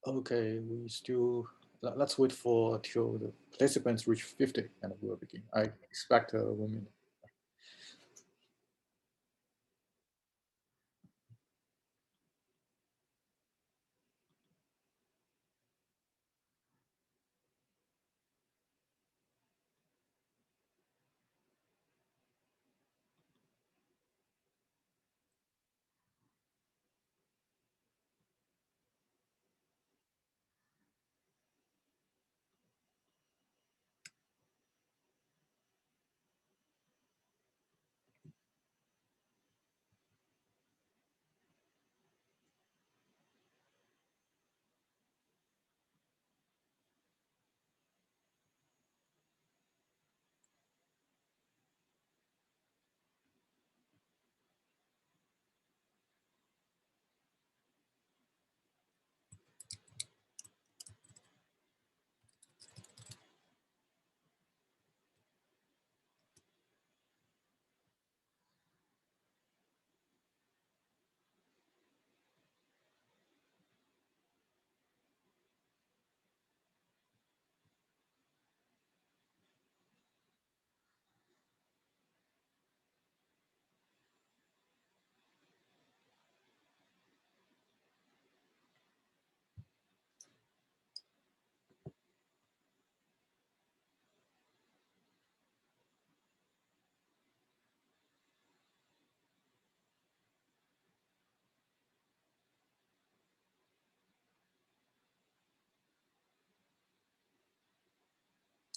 Okay, we still, let's wait for till the participants reach 50 and we'll begin. I expect 1 minute.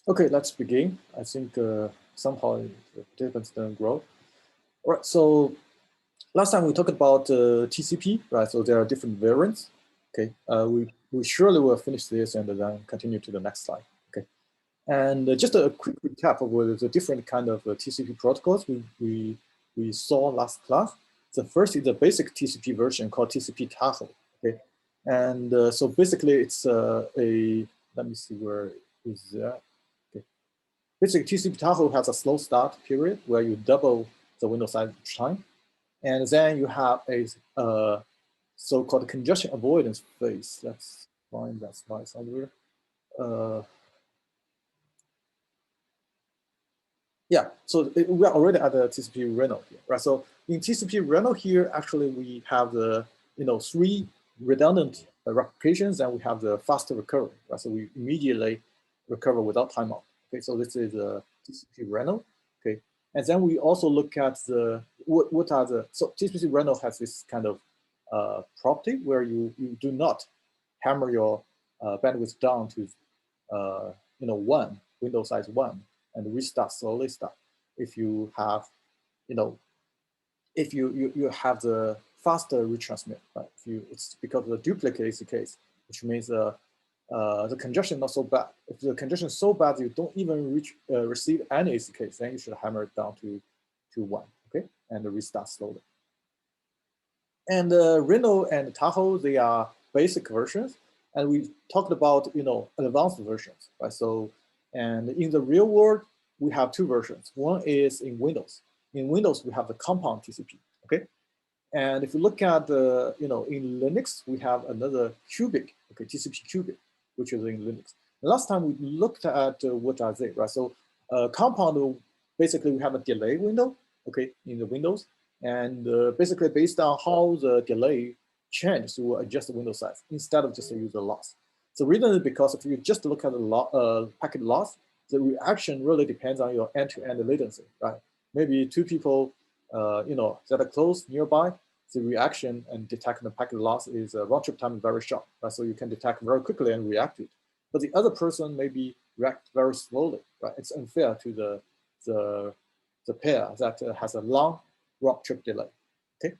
Okay, let's begin. I think somehow the participants didn't grow. All right, so last time we talked about TCP, right? So there are different variants. Okay, we surely will finish this and then continue to the next slide. Okay, and just a quick recap of the different kind of TCP protocols we saw last class. The first is the basic TCP version called TCP Tassel. Okay, and so basically it's a, let me see where is that. Okay, basically TCP Tassel has a slow start period where you double the window size each time. And then you have a so-called congestion avoidance phase. Let's find that slide somewhere. Yeah, so we are already at the TCP Reno here, right? So in TCP Reno here, actually we have the 3 redundant replications, and we have the faster recovery, right? So we immediately recover without timeout. Okay, so this is TCP Reno. Okay, and then we also look at the what are the, so TCP Reno has this kind of property where you do not hammer your bandwidth down to 1 window size 1 and restart slowly start. If you have, if you have the faster retransmit, right? If you, it's because of the duplicate AC case, which means the congestion not so bad. If the congestion is so bad you don't even receive any AC case, then you should hammer it down to 1, okay, and restart slowly. And Reno and Tahoe, they are basic versions, and we talked about advanced versions, right? So, and in the real world, we have 2 versions. One is in Windows. In Windows, we have the compound TCP, okay? And if you look at the, in Linux, we have another cubic, okay, TCP cubic, which is in Linux. Last time we looked at what are they, right? So compound, basically we have a delay window, okay, in the Windows. And basically based on how the delay changes, we will adjust the window size instead of just use the loss. So reason is because if you just look at the packet loss, the reaction really depends on your end-to-end latency, right? Maybe 2 people, that are close nearby, the reaction and detect the packet loss is round trip time very short, right? So you can detect very quickly and react to it. But the other person maybe react very slowly, right? It's unfair to the pair that has a long round trip delay, okay?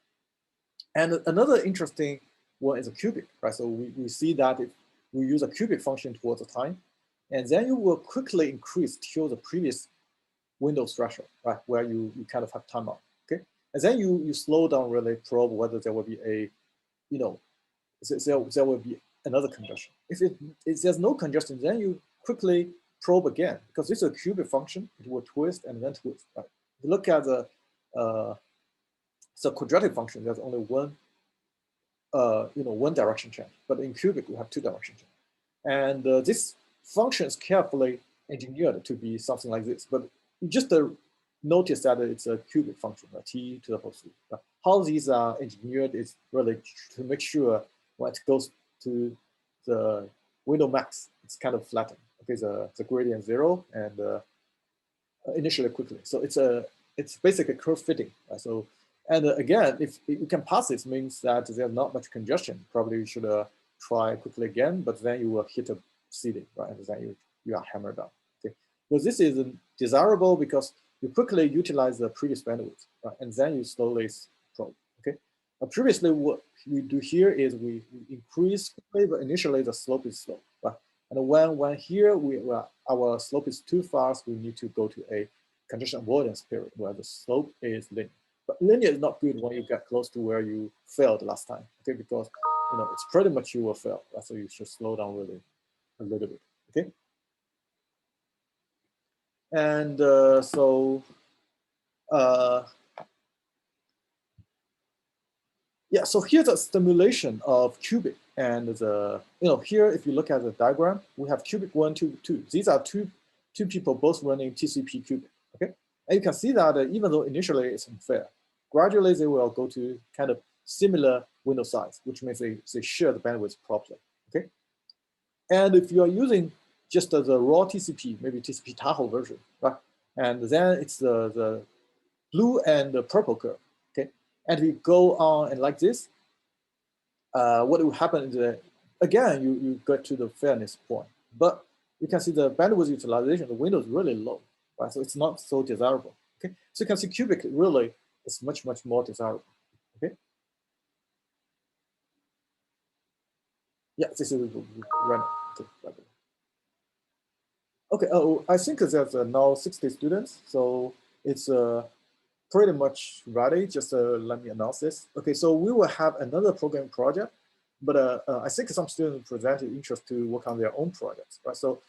And another interesting one is a cubic, right? So we see that if we use a cubic function towards the time, and then you will quickly increase till the previous Windows threshold, right? Where you kind of have timeout, okay? And then you slow down, really probe whether there will be a, there will be another congestion. If there's no congestion, then you quickly probe again, because this is a cubic function. It will twist and then twist, right? If you look at the quadratic function, there's only one one direction change, but in cubic we have two direction change. And this function is carefully engineered to be something like this, but you just notice that it's a cubic function, t to the whole 3. But how these are engineered is really to make sure when it goes to the window max, it's kind of flattened. Okay, the gradient 0 and initially quickly. So it's basically curve fitting. Right? So and again, if you can pass this, means that there's not much congestion. Probably you should try quickly again, but then you will hit a ceiling, right? And then you are hammered down. Okay, but this is desirable because you quickly utilize the previous bandwidth, right? And then you slowly probe. Okay. Previously, what we do here is we increase quickly, but initially the slope is slow, right? And when here our slope is too fast, we need to go to a congestion avoidance period where the slope is linear. But linear is not good when you get close to where you failed last time, okay? Because it's pretty much you will fail, right? So you should slow down really a little bit, okay? And yeah, so here's a simulation of cubic, and here if you look at the diagram, we have cubic 1, 2, 2. These are two people both running TCP cubic, okay? And you can see that even though initially it's unfair, gradually they will go to kind of similar window size, which means they share the bandwidth properly, okay? And if you are using just the raw TCP, maybe TCP Tassel version, right? And then it's the blue and the purple curve, okay? And we go on and like this, what will happen is that, again, you get to the fairness point, but you can see the bandwidth utilization, the window is really low, right? So it's not so desirable, okay? So you can see cubic really is much, much more desirable, okay? Yeah, this is random, okay. Okay, I think there's now 60 students, so it's pretty much ready. Just let me announce this. Okay, so we will have another programming project, but I think some students presented interest to work on their own projects, right? So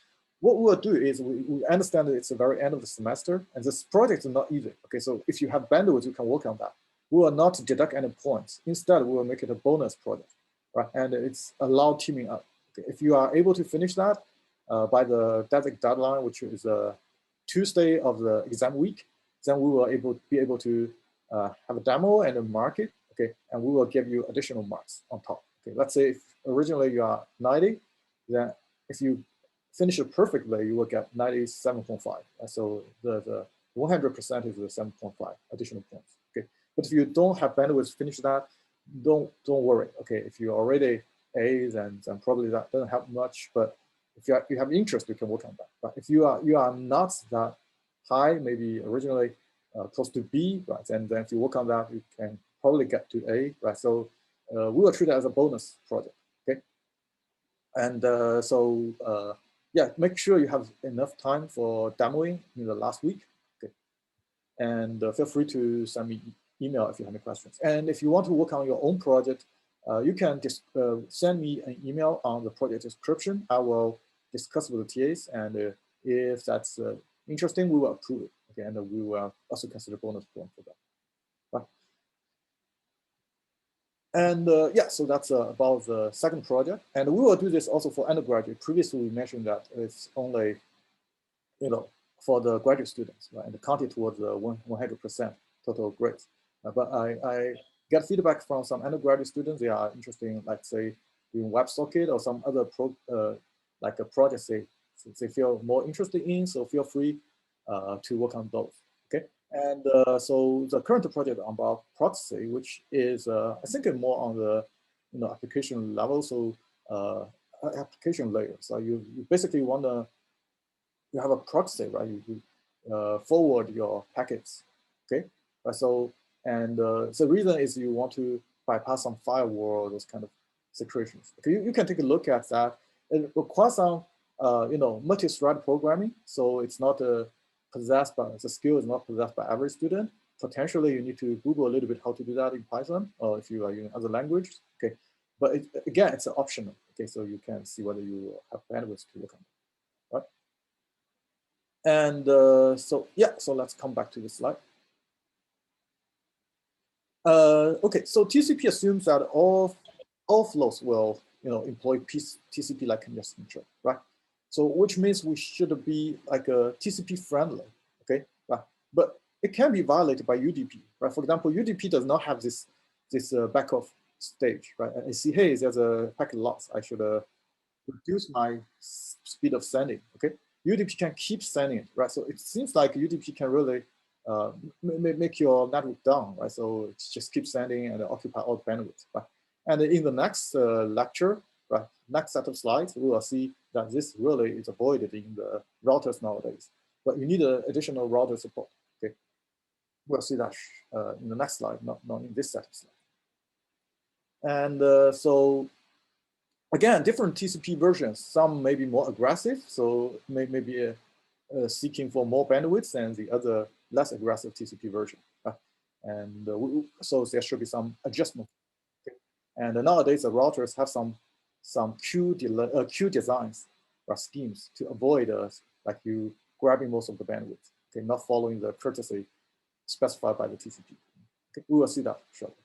what we'll do is we understand that it's the very end of the semester, and this project is not easy. Okay, so if you have bandwidth, you can work on that. We will not deduct any points. Instead, we will make it a bonus project, right? And it's allowed teaming up. Okay, if you are able to finish that by the deadline, which is Tuesday of the exam week, then we will be able to have a demo and a market, okay, and we will give you additional marks on top. Okay, let's say if originally you are 90, then if you finish it perfectly, you will get 97.5. So the 100% is the 7.5 additional points. Okay, but if you don't have bandwidth to finish that, don't worry. Okay, if you already A's, then probably that doesn't help much. But if you have interest, you can work on that. But if you are not that high, maybe originally close to B, right? And then if you work on that, you can probably get to A, right? So we will treat it as a bonus project, okay? And yeah, make sure you have enough time for demoing in the last week, okay? And feel free to send me email if you have any questions. And if you want to work on your own project, you can just send me an email on the project description. I will discuss with the TAs, and if that's interesting, we will approve it. Okay, and we will also consider bonus point for that. Right. And yeah, so that's about the second project. And we will do this also for undergraduate. Previously, we mentioned that it's only, for the graduate students, right, and counted towards the 100% total grades. But I get feedback from some undergraduate students. They are interested in, like, say, doing WebSocket or some other like a project they feel more interested in. So feel free to work on those. Okay. And so the current project about proxy, which is I think more on the application level, so application layer. So you basically want to have a proxy, right? You forward your packets, okay? So and the reason is you want to bypass some firewall, those kind of situations. Okay, you can take a look at that. It requires some multi-thread programming, so it's not possessed by, the skill is not possessed by every student. Potentially, you need to Google a little bit how to do that in Python, or if you are using other languages. Okay, but again, it's optional. Okay, so you can see whether you have bandwidth to work on it, right? And so yeah, so let's come back to the slide. Okay, so TCP assumes that all all flows will employ TCP-like congestion control, right? So which means we should be like a TCP friendly, okay, right? But it can be violated by UDP, right? For example, UDP does not have this backoff stage, right? I see, hey, there's a packet loss. I should reduce my speed of sending, okay? UDP can keep sending it, right? So it seems like UDP can really make your network down, right? So it just keeps sending and occupy all the bandwidth, right? And in the next lecture, right, next set of slides, we will see that this really is avoided in the routers nowadays. But you need additional router support, okay? We'll see that in the next slide, not in this set of slides. And so again, different TCP versions, some may be more aggressive, so maybe seeking for more bandwidth than the other less aggressive TCP version. And so there should be some adjustment. Okay? And nowadays, the routers have some queue designs or schemes to avoid like you grabbing most of the bandwidth, okay, not following the courtesy specified by the TCP. Okay? We will see that shortly.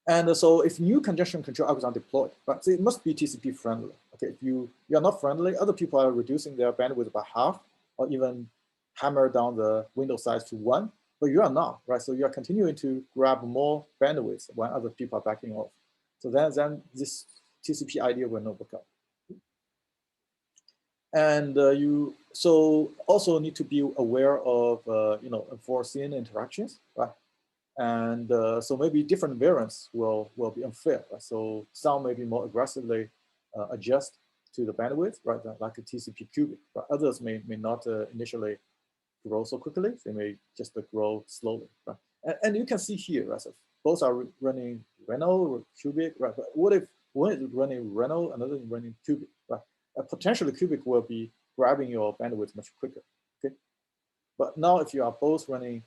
And so if new congestion control algorithms are deployed, right, so it must be TCP friendly. Okay, if you are not friendly, other people are reducing their bandwidth by half or even hammer down the window size to 1, but you are not, right? So you are continuing to grab more bandwidth when other people are backing off. So then this TCP idea will not work out. And you so also need to be aware of unforeseen interactions, right? And so maybe different variants will be unfair. Right? So some maybe more aggressively adjust to the bandwidth, right? Like a TCP cubic. But others may not initially grow so quickly. They may just grow slowly, right? And you can see here, right? So both are running Reno or cubic, right? But what if one is running Reno, another is running cubic, right? Potentially cubic will be grabbing your bandwidth much quicker, okay? But now if you are both running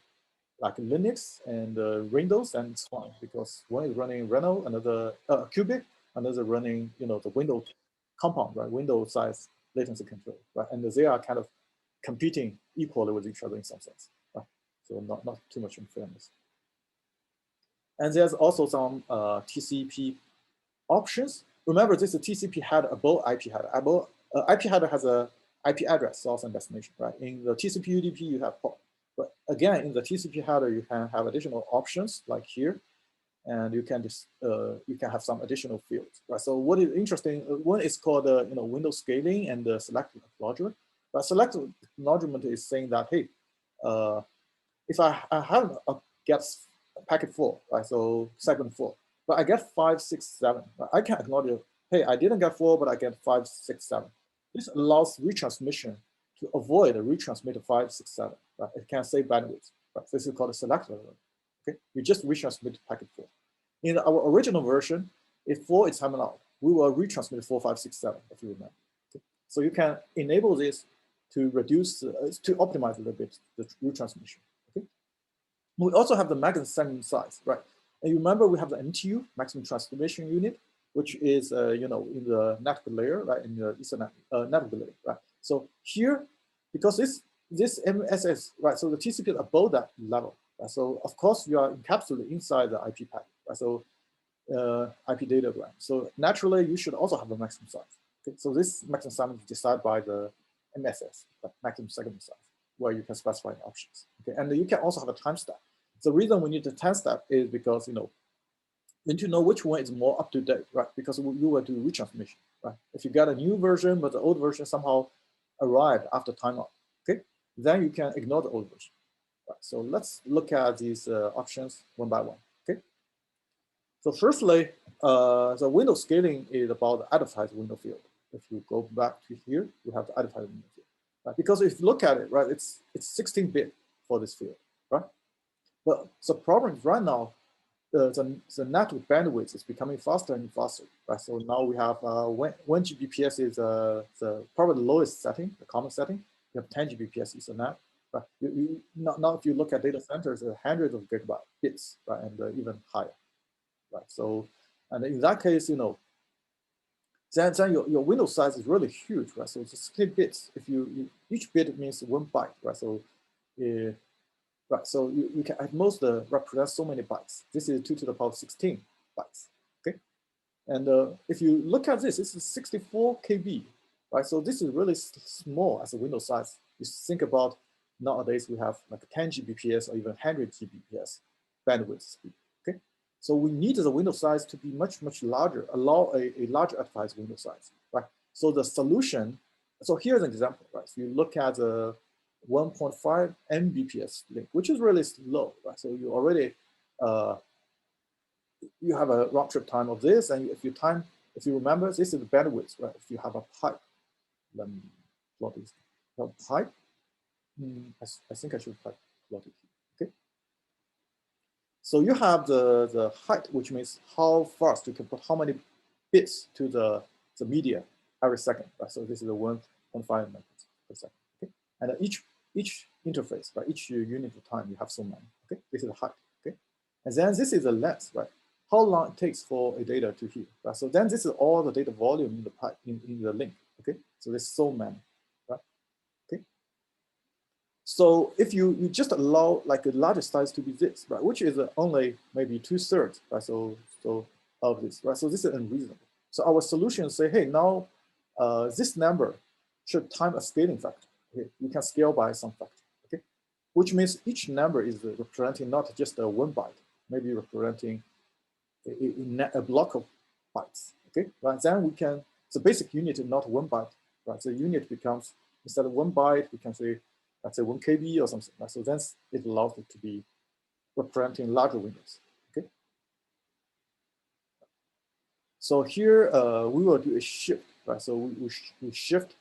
like Linux and Windows, and it's fine because one is running Reno, another cubic, another running the Windows compound, right? Windows size latency control, right? And they are kind of competing equally with each other in some sense, right? So not too much unfairness. And there's also some TCP options. Remember, this is TCP header above IP header. IP header has a IP address, source and destination, right? In the TCP UDP, you have port. But again, in the TCP header, you can have additional options like here, and you can just have some additional fields, right? So what is interesting? One is called window scaling and selective acknowledgement. But selective acknowledgement is saying that hey, if I have a get packet 4, right? So segment 4, but I get 5, 6, 7. Right? I can acknowledge, hey, I didn't get 4, but I get 5, 6, 7. This allows retransmission to avoid a retransmit 5, 6, 7. Right? It can save bandwidth. Right? This is called a selective. Okay, we just retransmit packet 4. In our original version, if 4 is hammered out, we will retransmit 4, 5, 6, 7. If you remember. Okay? So you can enable this to reduce to optimize a little bit the retransmission. Okay. We also have the maximum segment size, right? And you remember we have the MTU, maximum transformation unit, which is in the network layer, right? In the Ethernet network layer, right? So here, because this MSS, right? So the TCP is above that level, right? So of course you are encapsulated inside the IP packet, right? So IP datagram. So naturally, you should also have a maximum size. Okay? So this maximum size is decided by the MSS, the maximum segment size, where you can specify the options. Okay, and you can also have a timestamp. The reason we need the timestamp is because we need to know which one is more up to date, right? Because you will do retransmission, right? If you got a new version but the old version somehow arrived after timeout, okay, then you can ignore the old version. Right? So let's look at these options one by one. Okay. So firstly, the window scaling is about the advertised window field. If you go back to here, you have the advertised window field. Right? Because if you look at it, right, it's 16-bit for this field, right? But the problem is right now, the network bandwidth is becoming faster and faster, right? So now we have 1 Gbps is probably the lowest setting, the common setting. You have 10 Gbps Ethernet, right? Now if you look at data centers, hundreds of gigabyte bits, right, and even higher, right? So, and in that case, then your window size is really huge, right? So it's 16 bits. If each bit means 1 byte, right? So right? So you can at most represent so many bytes. This is 2 to the power 16 bytes, okay? And if you look at this, this is 64 KB, right? So this is really small as a window size. You think about nowadays we have like 10 Gbps or even 100 Gbps bandwidth speed, okay? So we need the window size to be much, much larger, allow a larger advertised window size, right? So the solution, so here's an example, right? So you look at the 1.5 Mbps link, which is really slow, right? So you already, you have a round trip time of this, and if you remember, this is the bandwidth, right? If you have a pipe, let me plot this. A pipe, I think I should plot it here, okay? So you have the height, which means how fast you can put how many bits to the media every second, right? So this is a 1.5 megabits per second, okay? And each interface, right? Each unit of time, you have so many, okay? This is the height, okay? And then this is the length, right? How long it takes for a data to hit, right? So then this is all the data volume in the pipe, in the link, okay? So there's so many, right? Okay. So if you just allow like a larger size to be this, right, which is only maybe 2/3, right? So of this, right? So this is unreasonable. So our solution say, hey, now this number should time a scaling factor. Okay, you can scale by some factor. Okay, which means each number is representing not just a 1 byte, maybe representing a block of bytes. Okay, right? Then we can the basic unit is not 1 byte, right? The unit becomes instead of 1 byte, we can say let's say 1 KB or something. Right? So then it allows it to be representing larger windows. Okay. So here we will do a shift, right? So we shift,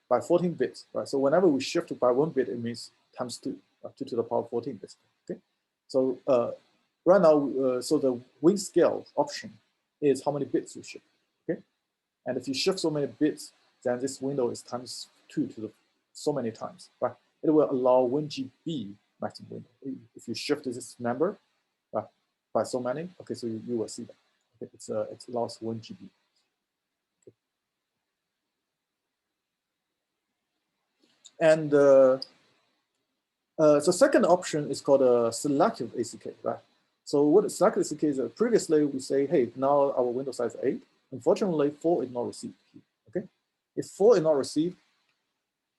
by 14 bits, right? So whenever we shift by 1 bit, it means times 2, 2 to the power 14 bits. Okay. So right now, so the wing scale option is how many bits you shift. Okay. And if you shift so many bits, then this window is times 2 to the so many times, right? It will allow 1 GB maximum window. If you shift this number by so many, okay, so you will see that. Okay, it allows 1 GB. Okay. And the second option is called a selective ACK, right? So what selective ACK is, previously we say, hey, now our window size is 8. Unfortunately, 4 is not received here, okay? If 4 is not received,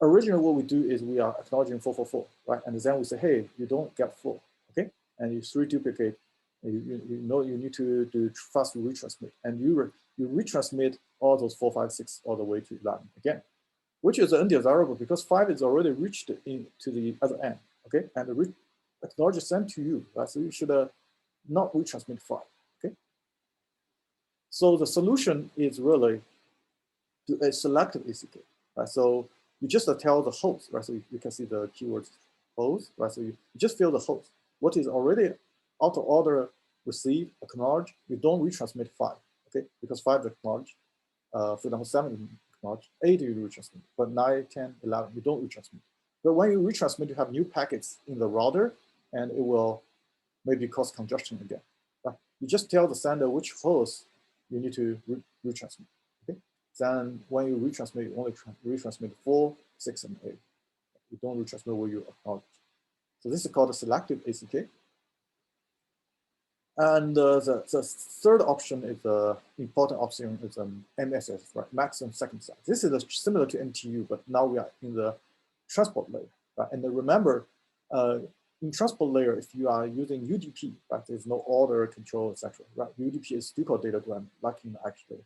originally what we do is we are acknowledging 444, right? And then we say, hey, you don't get 4, okay? And you 3 duplicate, you know you need to do fast retransmit, and you retransmit all those 4, 5, 6 all the way to 11 again, which is undesirable because 5 is already reached to the other end, okay? And the acknowledge sent to you, right? So you should not retransmit 5, okay? So the solution is really to a selective ACK, right? So you just tell the host, right? So you can see the keywords host, right? So you just fill the host. What is already auto order receive, acknowledge, you don't retransmit 5, okay? Because 5 is acknowledged. For example, 7 acknowledge, 8 you retransmit, but 9, 10, 11, you don't retransmit. But when you retransmit, you have new packets in the router, and it will maybe cause congestion again. Right? You just tell the sender which host you need to retransmit. Okay? Then when you retransmit, you only retransmit 4, 6, and 8. You don't retransmit what you acknowledge. So this is called a selective ACK. And the third option is the important option is MSS, right? Maximum second size. This is similar to MTU, but now we are in the transport layer, right? And remember, in transport layer, if you are using UDP, right, there's no order control, etc. Right? UDP is still called datagram, like in the IP layer.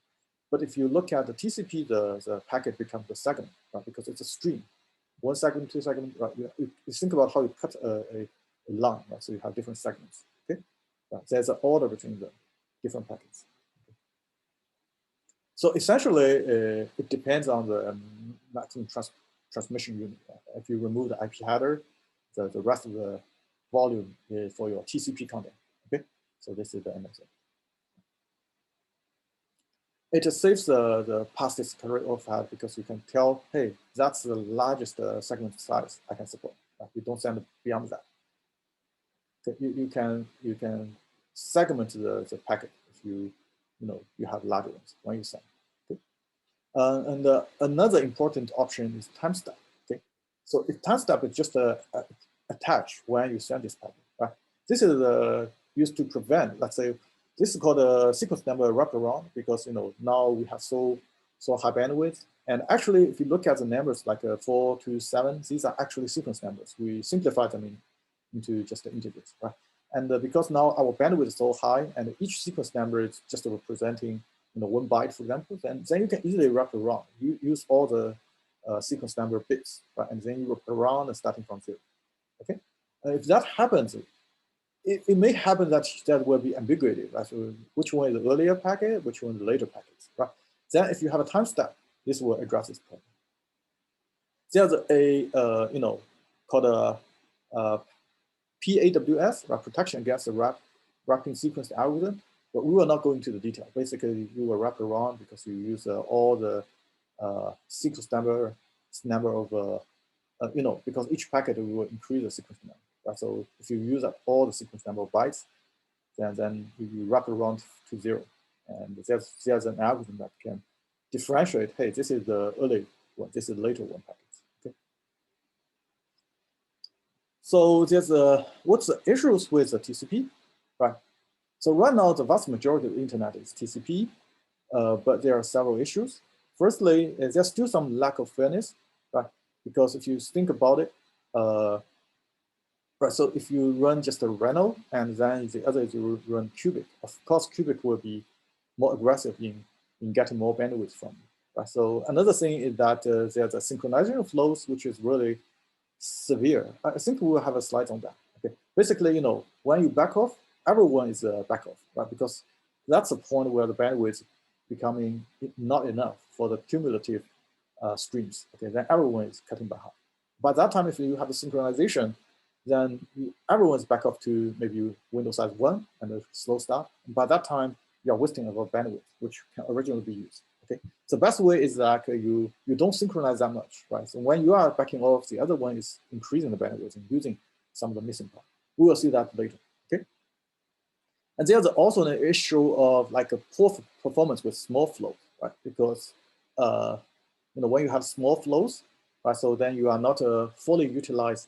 But if you look at the TCP, the packet becomes the second, right? Because it's a stream. 1 second, 2 seconds, right? You think about how you cut a line, right? So you have different segments, okay? There's an order between the different packets. So essentially, it depends on the maximum transmission unit. If you remove the IP header, the rest of the volume is for your TCP content. Okay, so this is the MSA. It saves the passes carry overhead because you can tell, hey, that's the largest segment size I can support. You don't send beyond that. You can segment the packet if you have larger ones when you send. Okay? And another important option is timestamp. Okay, so if timestamp is just attach when you send this packet, right? This is used to prevent, let's say, this is called a sequence number wraparound because now we have so high bandwidth. And actually, if you look at the numbers like 4 to 7, these are actually sequence numbers. We simplify them into just the integers, right? And because now our bandwidth is so high, and each sequence number is just representing 1 byte, for example, then you can easily wrap around. You use all the sequence number bits, right? And then you wrap around starting from 0. Okay, if that happens, it may happen that there will be ambiguity, right? So which one is the earlier packet, which one is the later packets, right? Then if you have a timestamp, this will address this problem. There's a called a PAWS, right? Protection against the wrapping sequence algorithm, but we will not go into the detail. Basically, you will wrap around because you use all the sequence number of because each packet will increase the sequence number. Right? So if you use up all the sequence number of bytes, then you wrap around to 0. And there's an algorithm that can differentiate, hey, this is the early one, this is the later one packet. Okay. So there's what's the issues with the TCP, right? So right now, the vast majority of the internet is TCP, but there are several issues. Firstly, there's still some lack of fairness, right? Because if you think about it, right, so if you run just a Reno and then the other is you run Cubic, of course, Cubic will be more aggressive in getting more bandwidth from you, right? So another thing is that there's a synchronization flows, which is really severe. I think we will have a slide on that. Okay, basically, when you back off, everyone is back off, right? Because that's the point where the bandwidth is becoming not enough for the cumulative streams. Okay, then everyone is cutting by half. By that time, if you have a synchronization, then everyone's back up to maybe window size 1 and a slow start. And by that time, you're wasting a lot of bandwidth, which can originally be used. Okay, so the best way is that you don't synchronize that much, right? So when you are backing off, the other one is increasing the bandwidth and using some of the missing part. We will see that later. Okay, and there's also an issue of like a poor performance with small flows, right? Because when you have small flows, right, so then you are not fully utilized.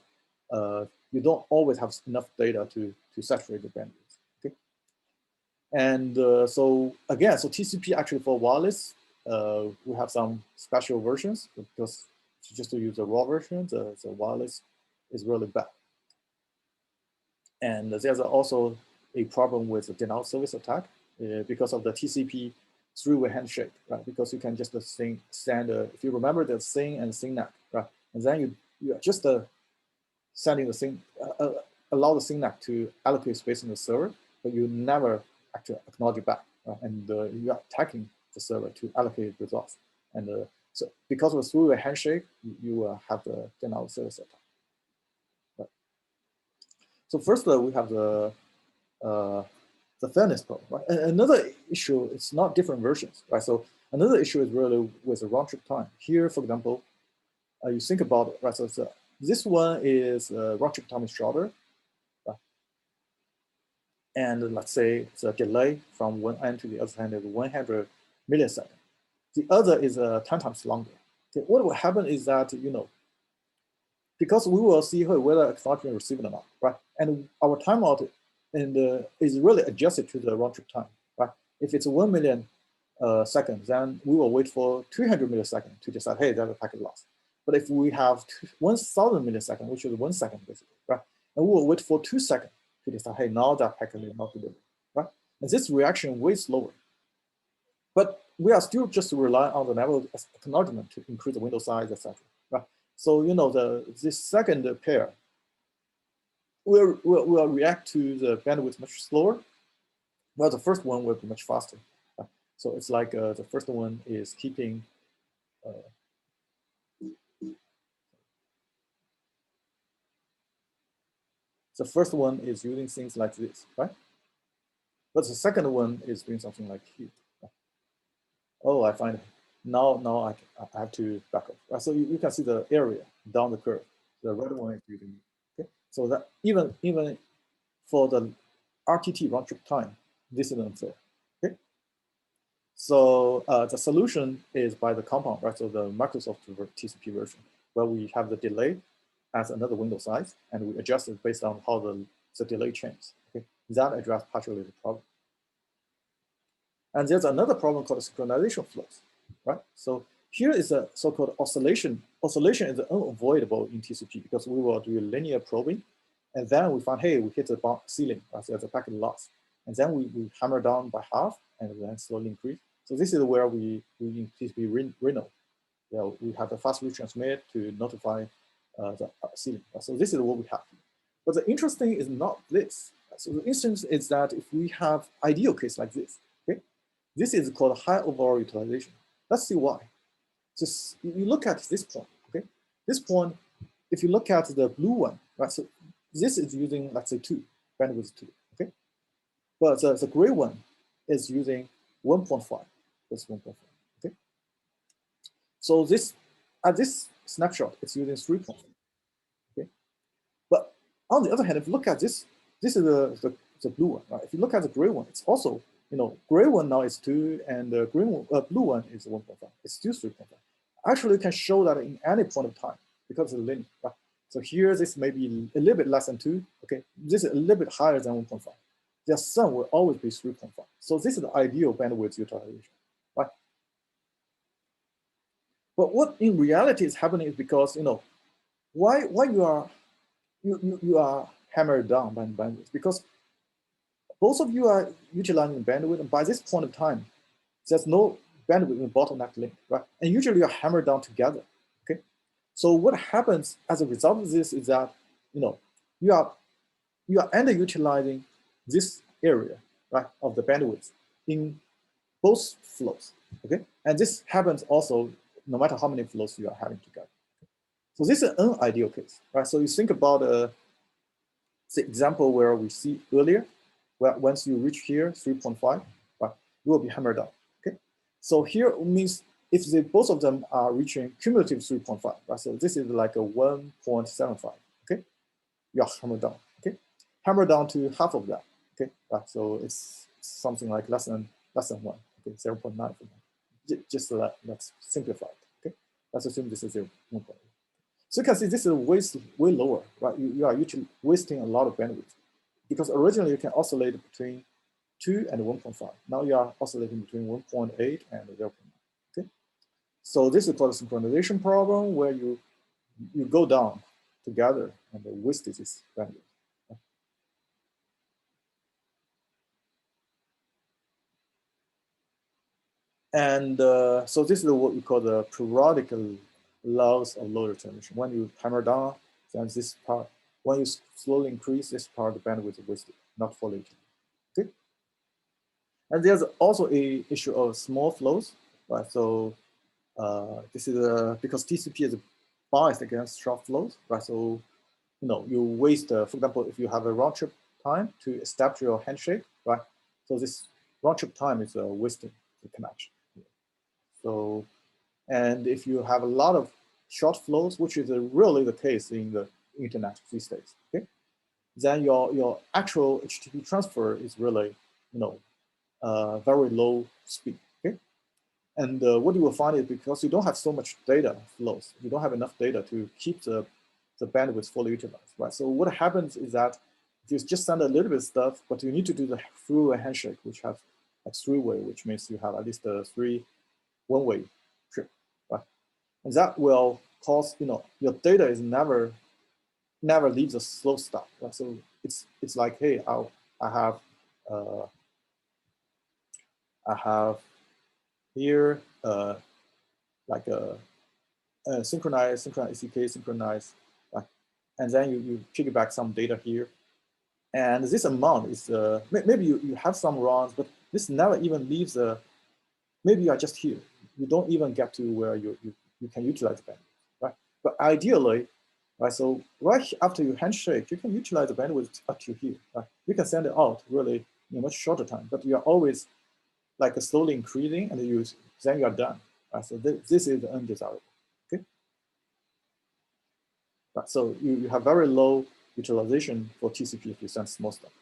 You don't always have enough data to saturate the bandwidth. Okay, and so again, so TCP actually for wireless, we have some special versions because just to use the raw version, the wireless is really bad. And there's also a problem with the denial of service attack because of the TCP three-way handshake, right? Because you can just send, if you remember the SYN and SYNAC, right? And then you are just sending the SYN, allow the SYNAC to allocate space in the server, but you never actually acknowledge it back, right? And you are attacking the server to allocate results. And so because of the three-way handshake, you will have the denial of service attack. Right. So first, we have the fairness problem, right? And another issue, it's not different versions, right? So another issue is really with the round trip time. Here, for example, you think about it, right? So this one is round trip time is shorter, right? And let's say the delay from one end to the other end is 100 milliseconds. The other is 10 times longer. Okay, what will happen is that, because we will see whether acknowledgement received or not, right? And our timeout is really adjusted to the round trip time, right? If it's 1 million seconds, then we will wait for 300 milliseconds to decide, hey, there's a packet loss. But if we have 1,000 milliseconds, which is 1 second basically, right? And we will wait for 2 seconds to decide, hey, now that packet is not delivered, right? And this reaction way slower. But we are still just relying on the level of acknowledgement to increase the window size, etc. Right? So this second pair will react to the bandwidth much slower, while the first one will be much faster. Right? So it's like the first one is keeping. The first one is using things like this, right? But the second one is doing something like here. Right? Oh, I find it. Now I have to back up. Right? So you can see the area down the curve. The red one is using. Okay, so that even for the RTT round trip time, this is unfair. Okay, so the solution is by the compound, right? So the Microsoft TCP version, where we have the delay as another window size, and we adjust it based on how the delay changes. Okay, that addresses partially the problem. And there's another problem called synchronization flows, right? So here is a so-called oscillation. Oscillation is unavoidable in TCP because we will do linear probing, and then we find, hey, we hit the ceiling, right? So there's a packet loss. And then we hammer down by half and then slowly increase. So this is where we in TCP Reno, we have a fast retransmit to notify the ceiling. So this is what we have. But the interesting is not this. So the instance is that if we have ideal case like this, okay, this is called high overall utilization. Let's see why. Just you look at this point, okay? This point, if you look at the blue one, right? So this is using, let's say, 2, bandwidth 2, okay? But the gray one is using 1.5, that's 1.5, okay? So this, at this snapshot, it's using 3.5, okay? But on the other hand, if you look at this, this is the blue one, right? If you look at the gray one, it's also, gray one now is 2, and the green one, blue one is 1.5. It's still 3.5. Actually, you can show that in any point of time because it's linear, right? So here, this may be a little bit less than 2, okay? This is a little bit higher than 1.5. Their sum will always be 3.5. So this is the ideal bandwidth utilization, right? But what in reality is happening is because, why you are hammered down by bandwidth? Because both of you are utilizing bandwidth, and by this point of time, there's no bandwidth in the bottleneck link, right? And usually you're hammered down together, okay? So what happens as a result of this is that, you are underutilizing this area, right, of the bandwidth in both flows, okay? And this happens also no matter how many flows you are having together. So this is an ideal case, right? So you think about the example where we see earlier, where once you reach here, 3.5, right, you will be hammered down, okay? So here means if both of them are reaching cumulative 3.5, right? So this is like a 1.75, okay? You are hammered down, okay? Hammered down to half of that, okay? Right, so it's something like less than 1, okay? 0.9 for now. Just let's simplify it, okay? Let's assume this is 1.8. So you can see this is way lower, right? You are usually wasting a lot of bandwidth because originally you can oscillate between 2 and 1.5. Now you are oscillating between 1.8 and 0.9. Okay, so this is called a synchronization problem where you go down together and waste this bandwidth. And so this is what we call the periodic loss of load retention. When you hammer down, then this part, when you slowly increase this part, the bandwidth is wasted, not fully utilized. Okay. And there's also a issue of small flows, right? So this is because TCP is biased against short flows, right? So you waste, for example, if you have a round trip time to establish your handshake, right? So this round trip time is wasting the connection. So, and if you have a lot of short flows, which is really the case in the internet these days, okay, then your actual HTTP transfer is really, very low speed, okay? And what you will find is because you don't have so much data flows, you don't have enough data to keep the bandwidth fully utilized, right? So what happens is that you just send a little bit of stuff, but you need to do the through-way handshake, which has like 3-way, which means you have at least 3 one-way trip, right? And that will cause, your data is never leaves a slow stop, right? So it's like, hey, I have here like a synchronized ACK, synchronized, right? And then you piggyback some data here, and this amount is maybe you have some runs, but this never even leaves a. Maybe you are just here. You don't even get to where you can utilize the bandwidth, right? But ideally, right, so right after you handshake, you can utilize the bandwidth up to here, right? You can send it out really in a much shorter time, but you are always like slowly increasing, and then you are done, right? So this is undesirable, okay? Right, so you have very low utilization for TCP if you send small stuff.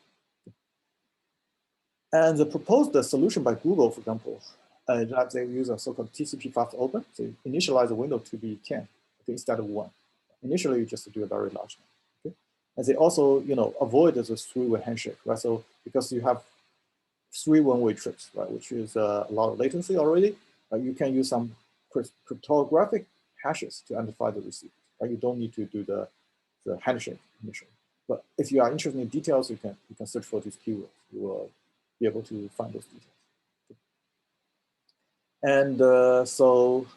And the proposed solution by Google, for example, that they use a so-called TCP fast open. So you initialize the window to be 10, okay, instead of 1. initially you just do a very large number. Okay? And they also, avoid the three-way handshake, right? So because you have 3 one-way trips, right, which is a lot of latency already, you can use some cryptographic hashes to identify the receiver. Right? You don't need to do the handshake initially. But if you are interested in details, you can search for these keywords. You will be able to find those details. And so,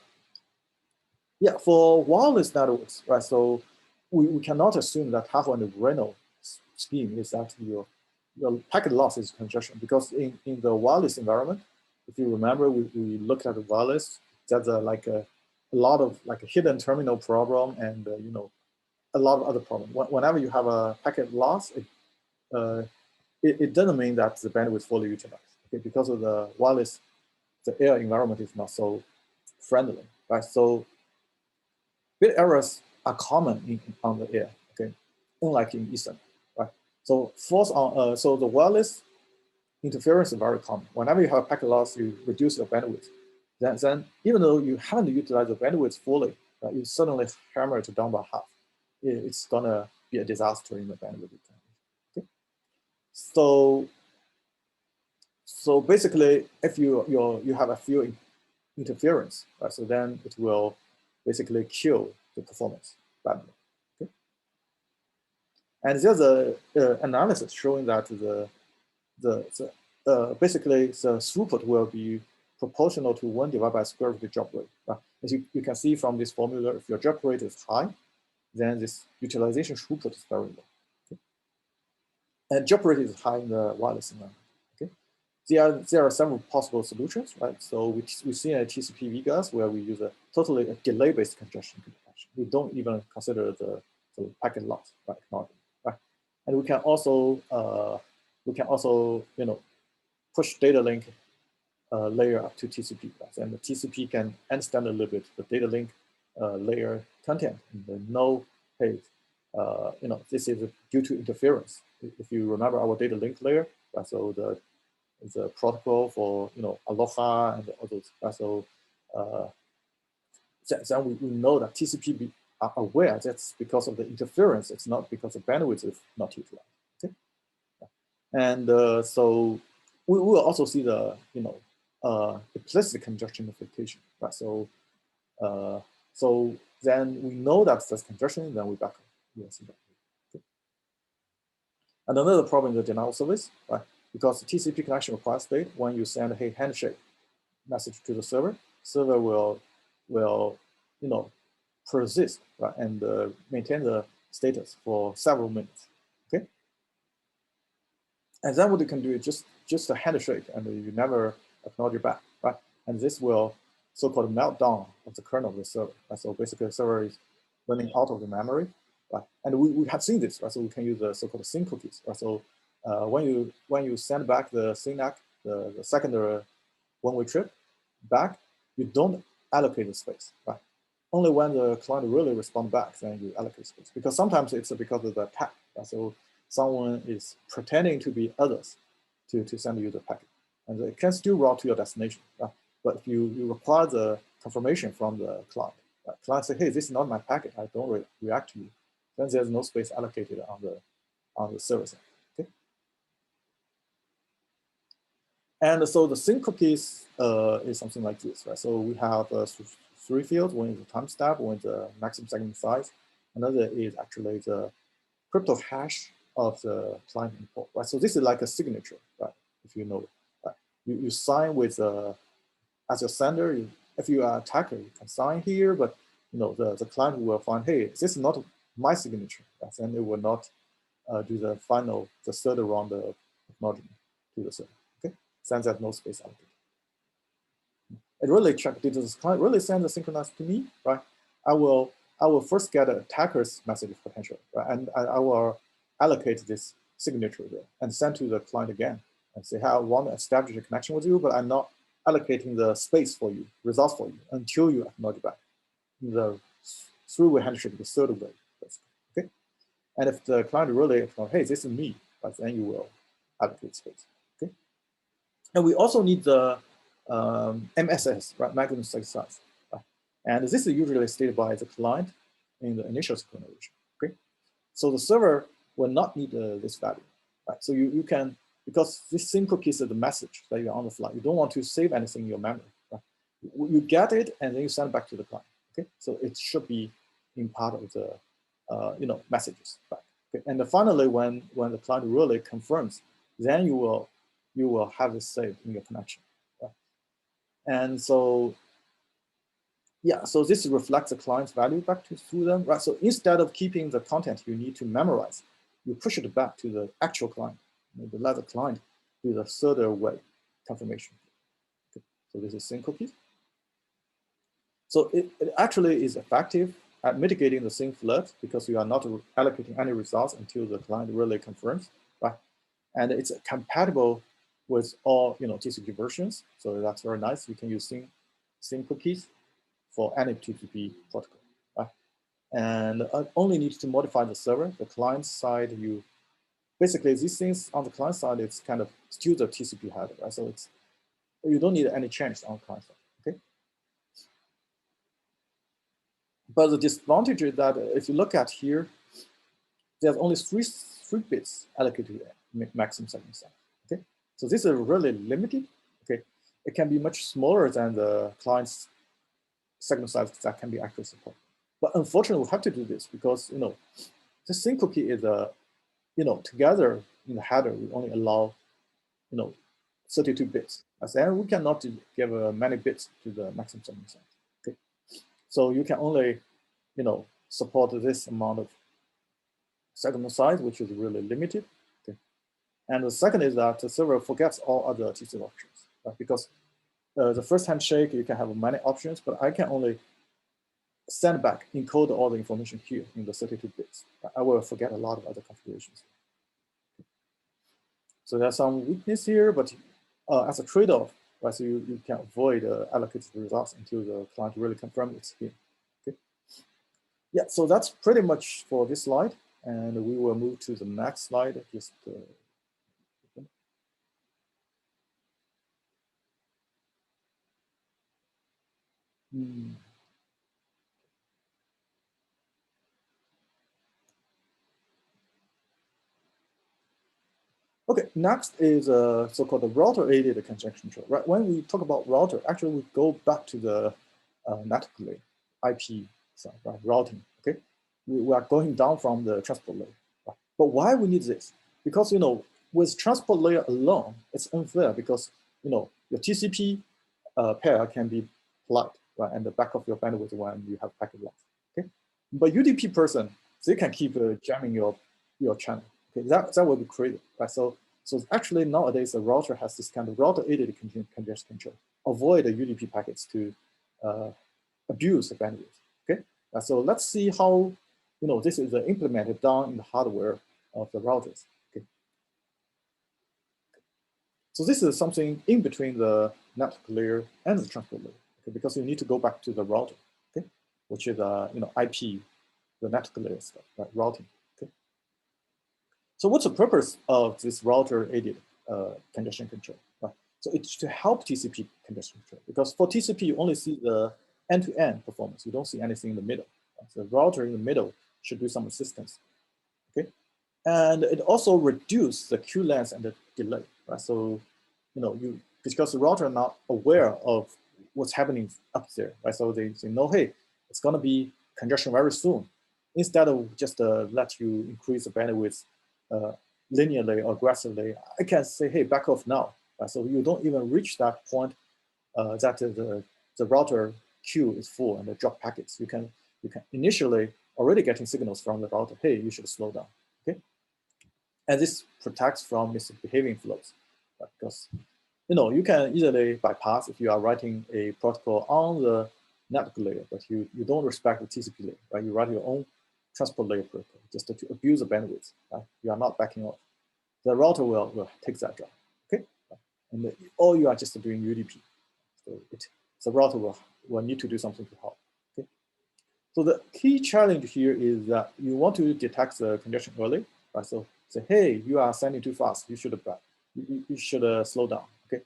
yeah, for wireless networks, right? So we cannot assume that half on the Renault scheme is that your packet loss is congestion, because in the wireless environment, if you remember, we looked at the wireless. There's like a lot of like a hidden terminal problem, and a lot of other problems. Whenever you have a packet loss, it doesn't mean that the bandwidth is fully utilized. Okay, because of the wireless, the air environment is not so friendly, right? So bit errors are common on the air, okay, unlike in Ethernet, right? So so the wireless interference is very common. Whenever you have a packet loss, you reduce the bandwidth. Then even though you haven't utilized the bandwidth fully, right, you suddenly hammer it down by half. It's gonna be a disaster in the bandwidth. Okay? So basically, if you have a few interference, right, so then it will basically kill the performance badly. Okay? And there's a analysis showing that basically the throughput will be proportional to 1 divided by square root of the drop rate. Right? As you can see from this formula, if your drop rate is high, then this utilization throughput is very low. Okay? And drop rate is high in the wireless environment. Okay? There are several possible solutions, right? So we see a TCP VGAS where we use a totally delay-based congestion compression. We don't even consider the packet loss, right? Right? And we can also push data link layer up to TCP, right? And the TCP can understand a little bit the data link layer content and know, hey, this is due to interference. If you remember our data link layer, right? So the protocol for Aloha and others, right? So then we know that TCP are aware that's because of the interference. It's not because the bandwidth is not utilized. Okay, and so we will also see the implicit congestion notification, right? So so then we know that there's congestion, then we back up. Yes, okay. And another problem is the denial service, right? Because the TCP connection requires state. When you send a handshake message to the server will persist, right, and maintain the status for several minutes. Okay, and then what you can do is just a handshake, and you never acknowledge it back, right? And this will so-called meltdown of the kernel of the server. Right? So basically, the server is running out of the memory, right? And we have seen this, right? So we can use the so-called sync cookies, right? So when you send back the SYNAC, the secondary one-way trip back, you don't allocate the space, right? Only when the client really responds back, then you allocate space. Because sometimes it's because of the attack. Right? So someone is pretending to be others to send you the packet. And it can still route to your destination. Right? But if you require the confirmation from the client, right? Client say, hey, this is not my packet. I don't react to you. Then there's no space allocated on the server side. Okay? And so the sync cookies is something like this, right? So we have 3 fields. One is the timestamp, one is the maximum segment size. Another is actually the crypto hash of the client import, right? So this is like a signature, right? If you know it, right? You sign with as your sender. If you are attacker, you can sign here, but the client will find, hey, this is not my signature, right? And it will not do the third round of acknowledgement to the server. Okay, since there's no space allocated. It really check, did this client really send the synchronized to me, right? I will first get an attacker's message potential, right? And I will allocate this signature there and send to the client again and say, hey, I want to establish a connection with you, but I'm not allocating the space for you, results for you, until you acknowledge back. The three-way handshake, the third way, okay? And if the client really acknowledges, hey, this is me, right, then you will allocate space, okay? And we also need the MSS, right, maximum segment size, right? And this is usually stated by the client in the initial synchronization. Okay, so the server will not need this value, right? So you can, because this single case is the message that you're on the fly. You don't want to save anything in your memory. Right? You get it and then you send it back to the client. Okay, so it should be in part of the messages back. Okay? And then finally, when the client really confirms, then you will have it saved in your connection. Right? And so yeah, so this reflects the client's value back to them, right? So instead of keeping the content you need to memorize, you push it back to the actual client. You let the client do the further way confirmation. Okay. So this is single piece. So it actually is effective at mitigating the sync flood because you are not allocating any results until the client really confirms, right? And it's compatible with all TCP versions. So that's very nice. You can use sync cookies for any TCP protocol, right? And only need to modify the server. The client side, basically these things on the client side, it's kind of still the TCP header, right? So you don't need any change on the client side, okay? But the disadvantage is that if you look at here, there's only three bits allocated to the maximum segment size, okay? So this is really limited, okay? It can be much smaller than the client's segment size that can be actually supported. But unfortunately, we have to do this because the sync cookie is together in the header we only allow 32 bits. As then we cannot give many bits to the maximum segment size. Okay, so you can only support this amount of segment size, which is really limited. Okay, and the second is that the server forgets all other TCP options, right? Because the first handshake you can have many options, but I can only send back, encode all the information here in the 32 bits. I will forget a lot of other configurations. So there's some weakness here, but as a trade-off, right, so you can avoid allocating the results until the client really confirms it's here. Okay. Yeah, so that's pretty much for this slide, and we will move to the next slide. Just Okay, next is so-called the router-aided congestion control. Right, when we talk about router, actually we go back to the network layer, IP side, right, routing. Okay, we are going down from the transport layer. Right? But why we need this? Because with transport layer alone, it's unfair because your TCP pair can be plugged, right, and the back of your bandwidth when you have packet loss. Okay, but UDP person, they can keep jamming your channel. Okay, that will be crazy, right? So actually nowadays the router has this kind of router-aided congestion control, avoid the UDP packets to abuse the bandwidth. Okay, so let's see how this is implemented down in the hardware of the routers. Okay, so this is something in between the network layer and the transport layer. Okay, because you need to go back to the router. Okay, which is IP, the network layer stuff, right? Routing. So what's the purpose of this router-aided congestion control? Right? So it's to help TCP congestion control, because for TCP, you only see the end-to-end performance. You don't see anything in the middle. Right? So the router in the middle should do some assistance. Okay, and it also reduces the queue length and the delay. Right? So because the router are not aware of what's happening up there. Right? So they know, hey, it's going to be congestion very soon. Instead of just let you increase the bandwidth linearly or aggressively, I can say, hey, back off now. Right? So you don't even reach that point that the router queue is full and the drop packets. You can initially already getting signals from the router, hey, you should slow down. Okay, and this protects from misbehaving flows, right? Because you can easily bypass if you are writing a protocol on the network layer, but you don't respect the TCP layer, right? You write your own transport layer protocol just to abuse the bandwidth, right? You are not backing off. The router will take that job, okay? And all you are just doing UDP. So the router will need to do something to help, okay? So the key challenge here is that you want to detect the congestion early, right? So say, hey, you are sending too fast. You should slow down, okay?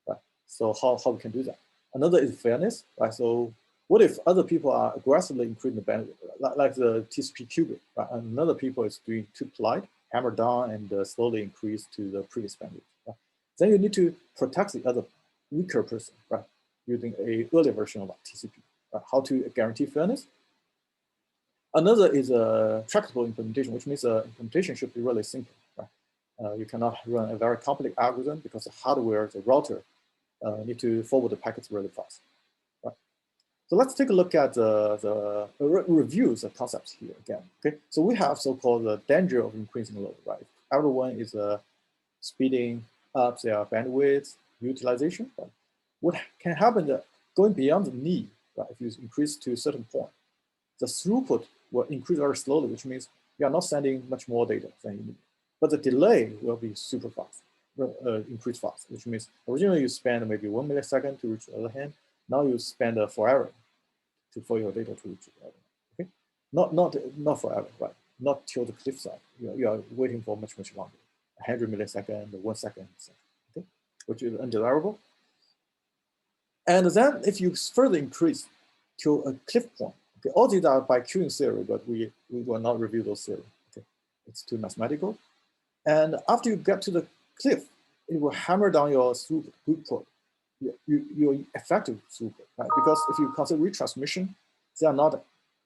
Right? So how we can do that? Another is fairness, right? So What if other people are aggressively increasing the bandwidth, like the TCP qubit, right? And another people is doing too polite, hammer down and slowly increase to the previous bandwidth. Right? Then you need to protect the other weaker person, right? Using a earlier version of TCP. Right? How to guarantee fairness? Another is a tractable implementation, which means the implementation should be really simple. Right? You cannot run a very complex algorithm because the hardware, the router, need to forward the packets really fast. Right? So let's take a look at review the concepts here again. Okay, so we have so-called the danger of increasing load. Right, everyone is speeding up their bandwidth utilization. Right? What can happen that going beyond the need, right? If you increase to a certain point, the throughput will increase very slowly, which means you are not sending much more data than you need. But the delay will be super fast, increase fast, which means originally you spend maybe 1 millisecond to reach the other hand. Now you spend forever for your data to reach the other hand. Okay, not forever, right? Not till the cliff side. You are waiting for much longer, 100 milliseconds, 1 second, okay, which is undesirable. And then if you further increase to a cliff point, okay, all these are by queuing theory, but we will not review those theory. Okay, it's too mathematical. And after you get to the cliff, it will hammer down your throughput, your effective throughput, right? Because if you consider retransmission, they are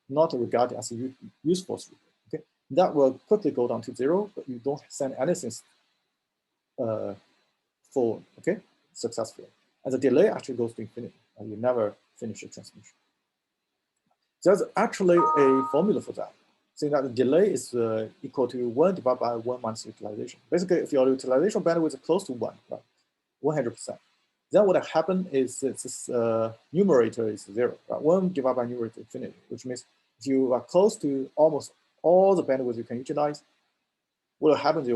not regarded as a useful throughput. Okay, that will quickly go down to 0, but you don't send anything forward, okay, successfully. And the delay actually goes to infinity, and you never finish the transmission. There's actually a formula for that, saying that the delay is equal to 1 divided by 1 minus utilization. Basically, if your utilization bandwidth is close to 1, right, 100%, then what happens is this numerator is 0, right? 1 divided by numerator infinity, which means if you are close to almost all the bandwidth you can utilize, what will happen is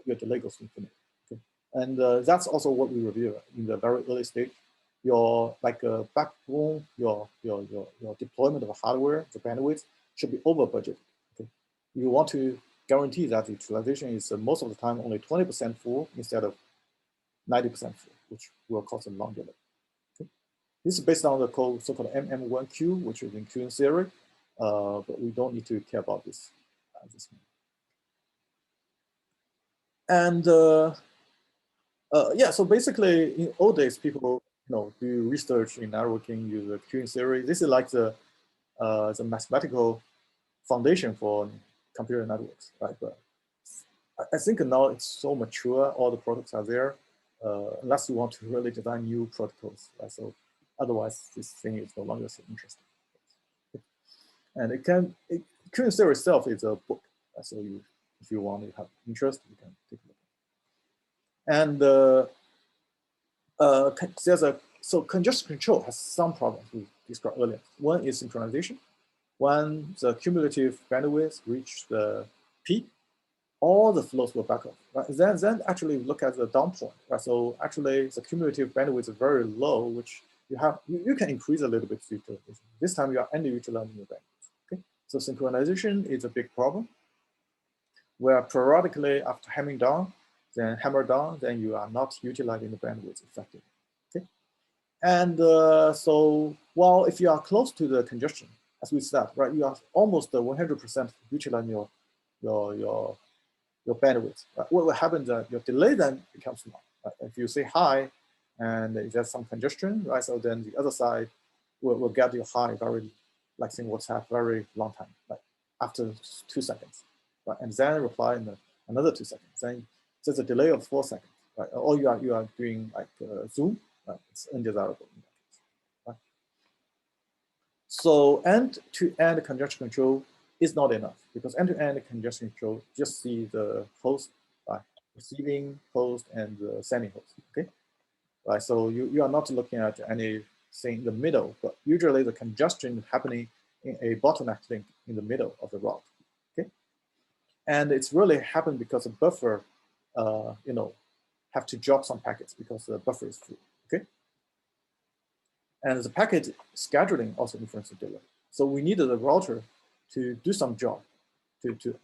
your delay goes to infinity. Okay? And that's also what we review in the very early stage. Your backbone, your deployment of hardware, the bandwidth should be over budget. Okay? You want to guarantee that the utilization is most of the time only 20% full instead of 90% full, which will cause a long delay. Okay? This is based on the so-called MM1Q, which is in queuing theory, but we don't need to care about this at this moment. And yeah, so basically in old days, people do research in networking, use the queuing theory. This is like the mathematical foundation for computer networks, right? But I think now it's so mature, all the products are there, unless you want to really design new protocols, right? So otherwise, this thing is no longer so interesting. And queuing theory itself is a book, right? So if you want to have interest, you can take a look. And so congestion control has some problems we described earlier. One is synchronization. When the cumulative bandwidth reach the peak, all the flows will back up. Right? Then actually look at the down point. Right? So actually the cumulative bandwidth is very low, which you can increase a little bit to utilization. This time you are underutilizing your bandwidth. Okay? So synchronization is a big problem, where periodically after hammering down, then hammer down, then you are not utilizing the bandwidth effectively. Okay, and so while if you are close to the congestion, as we said, right, you are almost 100% utilizing your bandwidth. Right? What will happen is that your delay then becomes long. Right? If you say high, and there's some congestion, right? So then the other side will get your high very, like saying WhatsApp, very long time, like after 2 seconds, right? And then reply in another 2 seconds. Then there's a delay of 4 seconds, right? Or you are doing like Zoom, right? It's undesirable in that case, right? So end-to-end congestion control is not enough, because end-to-end congestion control just see the host, right? Receiving host and the sending host, okay? Right, so you are not looking at anything in the middle, but usually the congestion is happening in a bottleneck link in the middle of the route, okay? And it's really happened because the buffer, have to drop some packets because the buffer is full, okay? And the packet scheduling also influences the delay. So we needed the router to do some job to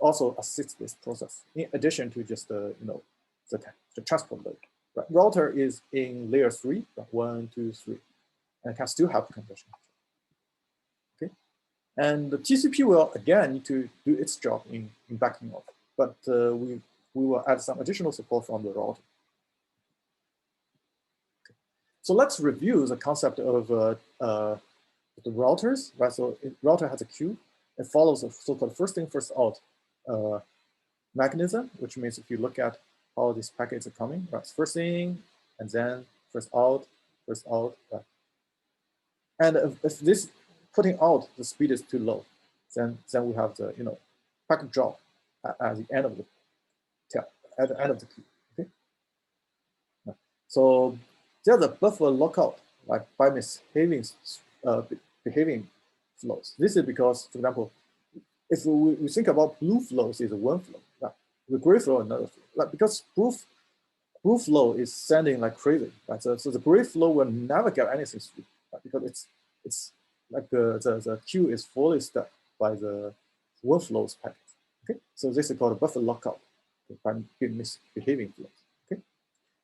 also assist this process, in addition to just the transport load. Right. Router is in layer 3, 1, 2, 3. and can still have congestion control. Okay, and the TCP will again need to do its job in backing off, but we will add some additional support from the router. Okay. So let's review the concept of the routers, right? So router has a queue. It follows a so-called first in, first out mechanism, which means if you look at how these packets are coming, right? First in, and then first out, right? And if this putting out the speed is too low, then we have the packet drop at the end of the tail, at the end of the queue. Okay. So there's a buffer lockout, like by misbehaving flows. This is because, for example, if we think about blue flows is one flow, right? The gray flow another flow, like because blue flow is sending like crazy, right? So the gray flow will never get anything through, right? Because it's like the queue is fully stuck by the one flows packet. Okay, so this is called a buffer lockout by misbehaving flows. Okay,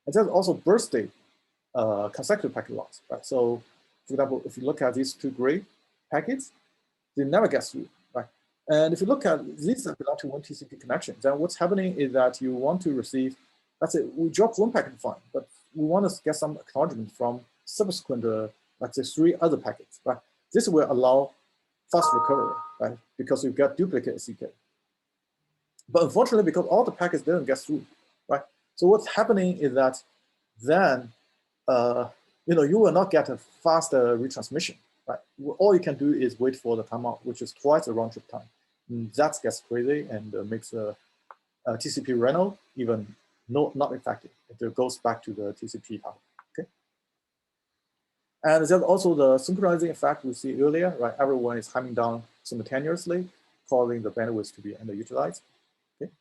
and there's also birthday consecutive packet loss, right? So, for example, if you look at these two gray packets, they never get through, right? And if you look at these that belong to one TCP connection, then what's happening is that you want to receive, let's say we drop one packet fine, but we want to get some acknowledgement from subsequent, let's say 3 other packets, right? This will allow fast recovery, right? Because you get duplicate CK. But unfortunately, because all the packets didn't get through, right? So what's happening is that then you will not get a faster retransmission, right? All you can do is wait for the timeout, which is twice the round trip time. And that gets crazy and makes TCP Reno even not effective. It goes back to the TCP Tassel. Okay. And there's also the synchronizing effect we see earlier, right? Everyone is hemming down simultaneously, causing the bandwidth to be underutilized. Okay.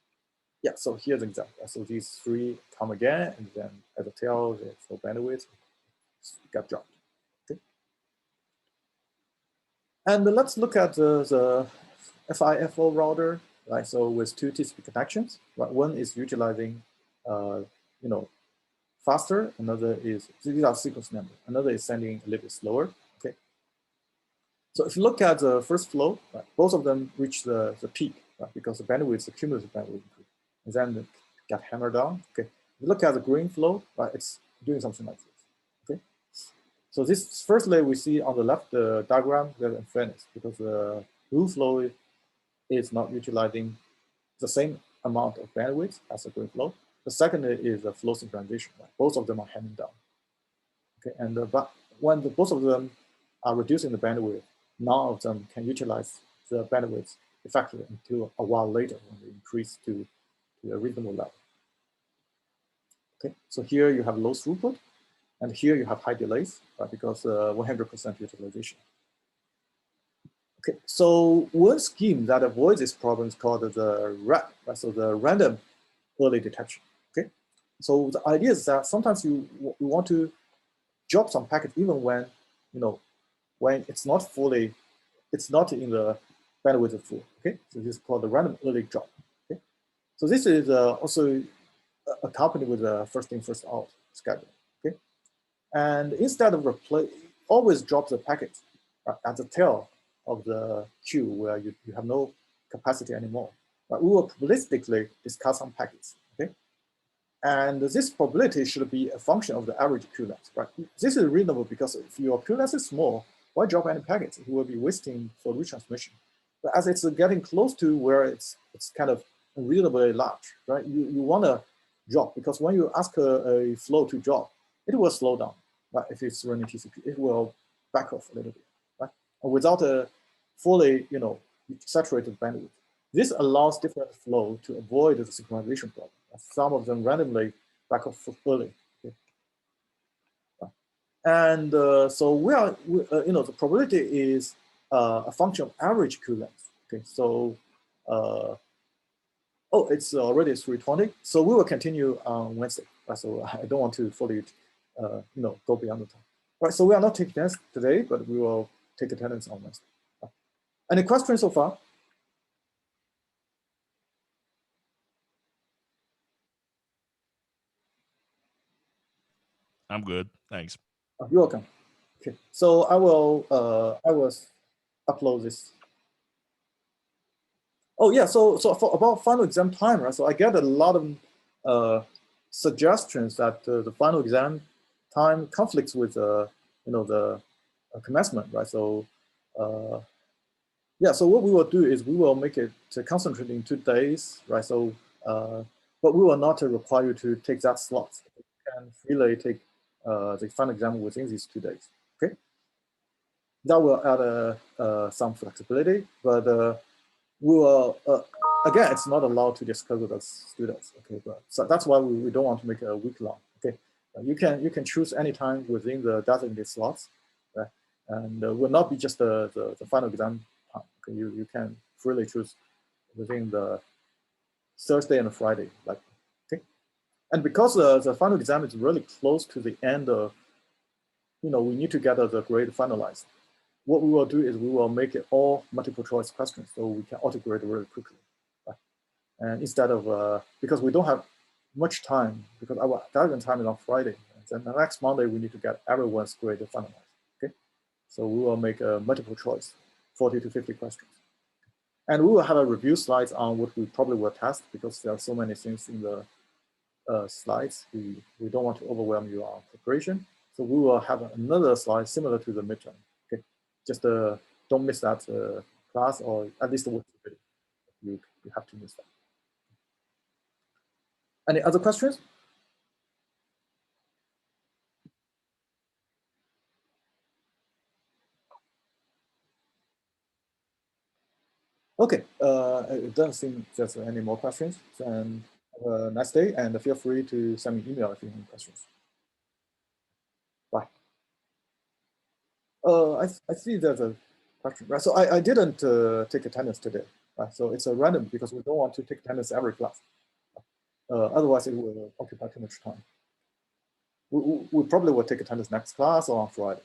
Yeah, so here's an example. So these 3 come again, and then at the tail, the full bandwidth got dropped. Okay. And let's look at the FIFO router, right? So with 2 TCP connections, right? One is utilizing, faster. Another is, these are sequence numbers. Another is sending a little bit slower. Okay. So if you look at the first flow, right, both of them reach the peak, right? Because the bandwidth, the cumulative bandwidth increase, and then get hammered down. Okay. If you look at the green flow, right? It's doing something like this. Okay. So this firstly we see on the left diagram there's unfairness because the blue flow is not utilizing the same amount of bandwidth as the green flow. The second is the flow synchronization. Right? Both of them are hemming down. Okay, and but when both of them are reducing the bandwidth, none of them can utilize the bandwidth effectively until a while later when they increase to a reasonable level. Okay, so here you have low throughput, and here you have high delays, right, because 100% utilization. Okay, so one scheme that avoids this problem is called the RAP, right? So the random early detection. Okay, so the idea is that sometimes you want to drop some packet even when when it's not in the bandwidth full. Okay, so this is called the random early drop. Okay, so this is also accompanied with a first in first out schedule. Okay, and instead of always drop the packet at the tail of the queue where you have no capacity anymore. But we will probabilistically discuss some packets, okay? And this probability should be a function of the average queue length, right? This is reasonable because if your queue length is small, why drop any packets? You will be wasting for retransmission. But as it's getting close to where it's kind of reasonably large, right? You want to drop because when you ask a flow to drop, it will slow down, right? If it's running TCP, it will back off a little bit, right? And without a fully, saturated bandwidth. This allows different flow to avoid the synchronization problem. Some of them randomly back off early. Okay. And so the probability is a function of average queue length. Okay, so it's already 3:20. So we will continue on Wednesday. So I don't want to fully, go beyond the time. All right, so we are not taking tests today, but we will take attendance on Wednesday. Any questions so far? I'm good. Thanks. You're welcome. Okay, so I will upload this. Oh yeah, so for about final exam time, right? So I get a lot of suggestions that the final exam time conflicts with the commencement, right? So yeah, so what we will do is we will make it to concentrate in 2 days, right? So but we will not require you to take that slot. You can freely take the final exam within these 2 days. Okay, that will add some flexibility, but we will again, it's not allowed to discuss with the students. Okay, but so that's why we don't want to make it a week long. Okay, you can choose any time within the designated slots, right? And will not be just the final exam time. Okay, you can freely choose within the Thursday and Friday, like okay. And because the final exam is really close to the end of, we need to get the grade finalized. What we will do is we will make it all multiple choice questions so we can auto grade really quickly. Right? And instead of, because we don't have much time, because our deadline time is on Friday, and then the next Monday we need to get everyone's grade finalized. Okay, so we will make a multiple choice, 40 to 50 questions. And we will have a review slides on what we probably will test because there are so many things in the slides. We don't want to overwhelm you on preparation. So we will have another slide similar to the midterm. Okay, just don't miss that class, or at least watch the video. You have to miss that. Any other questions? Okay, it doesn't seem there's any more questions. Then have a nice day, and feel free to send me an email if you have any questions. Bye. I see there's a question, right? So I didn't take attendance today, right? So it's a random because we don't want to take attendance every class. Otherwise, it will occupy too much time. We probably will take attendance next class or on Friday.